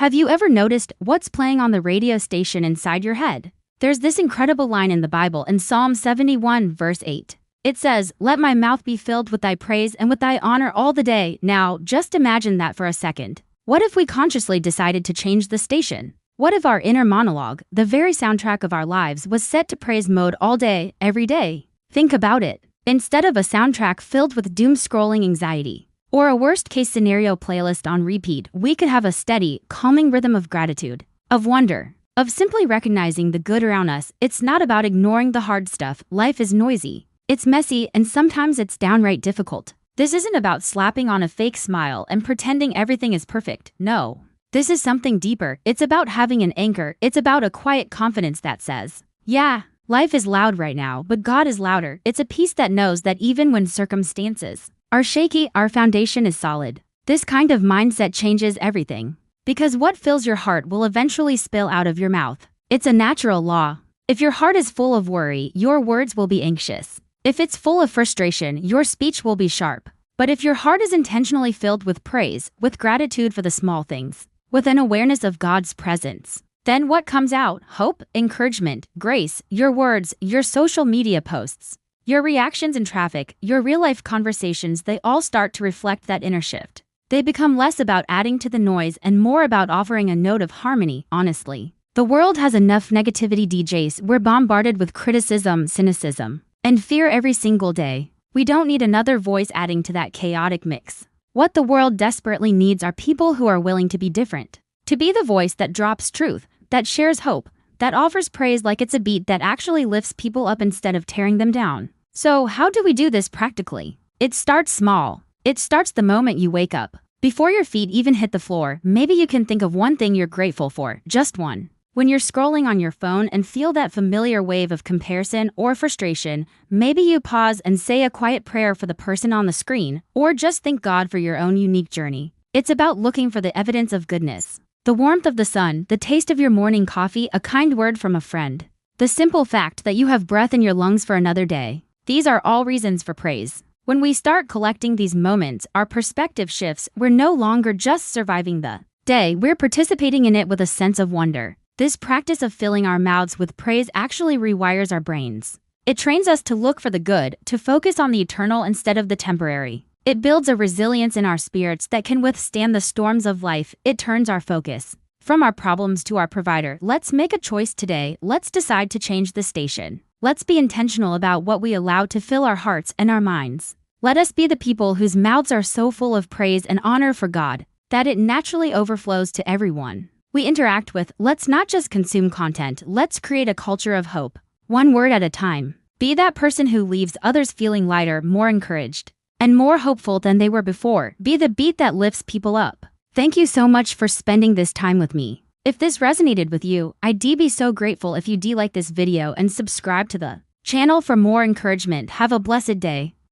Have you ever noticed what's playing on the radio station inside your head? There's this incredible line in the Bible in Psalm 71 verse 8. It says, "Let my mouth be filled with thy praise and with thy honor all the day." Now, just imagine that for a second. What if we consciously decided to change the station? What if our inner monologue, the very soundtrack of our lives, was set to praise mode all day, every day? Think about it. Instead of a soundtrack filled with doom-scrolling anxiety, or a worst-case scenario playlist on repeat, we could have a steady, calming rhythm of gratitude, of wonder, of simply recognizing the good around us. It's not about ignoring the hard stuff. Life is noisy. It's messy, and sometimes it's downright difficult. This isn't about slapping on a fake smile and pretending everything is perfect. No. This is something deeper. It's about having an anchor. It's about a quiet confidence that says, yeah, life is loud right now, but God is louder. It's a peace that knows that even when circumstances are shaky, our foundation is solid. This kind of mindset changes everything. Because what fills your heart will eventually spill out of your mouth. It's a natural law. If your heart is full of worry, your words will be anxious. If it's full of frustration, your speech will be sharp. But if your heart is intentionally filled with praise, with gratitude for the small things, with an awareness of God's presence, then what comes out? Hope, encouragement, grace, your words, your social media posts, your reactions in traffic, your real-life conversations, they all start to reflect that inner shift. They become less about adding to the noise and more about offering a note of harmony. Honestly, the world has enough negativity DJs. We're bombarded with criticism, cynicism, and fear every single day. We don't need another voice adding to that chaotic mix. What the world desperately needs are people who are willing to be different. To be the voice that drops truth, that shares hope, that offers praise like it's a beat that actually lifts people up instead of tearing them down. So how do we do this practically? It starts small. It starts the moment you wake up. Before your feet even hit the floor, maybe you can think of one thing you're grateful for, just one. When you're scrolling on your phone and feel that familiar wave of comparison or frustration, maybe you pause and say a quiet prayer for the person on the screen, or just thank God for your own unique journey. It's about looking for the evidence of goodness. The warmth of the sun, the taste of your morning coffee, a kind word from a friend. The simple fact that you have breath in your lungs for another day. These are all reasons for praise. When we start collecting these moments, our perspective shifts. We're no longer just surviving the day, we're participating in it with a sense of wonder. This practice of filling our mouths with praise actually rewires our brains. It trains us to look for the good, to focus on the eternal instead of the temporary. It builds a resilience in our spirits that can withstand the storms of life. It turns our focus from our problems to our provider. Let's make a choice today. Let's decide to change the station. Let's be intentional about what we allow to fill our hearts and our minds. Let us be the people whose mouths are so full of praise and honor for God that it naturally overflows to everyone we interact with. Let's not just consume content, let's create a culture of hope, one word at a time. Be that person who leaves others feeling lighter, more encouraged, and more hopeful than they were before. Be the beat that lifts people up. Thank you so much for spending this time with me. If this resonated with you, I'd be so grateful if you like this video and subscribe to the channel for more encouragement. Have a blessed day.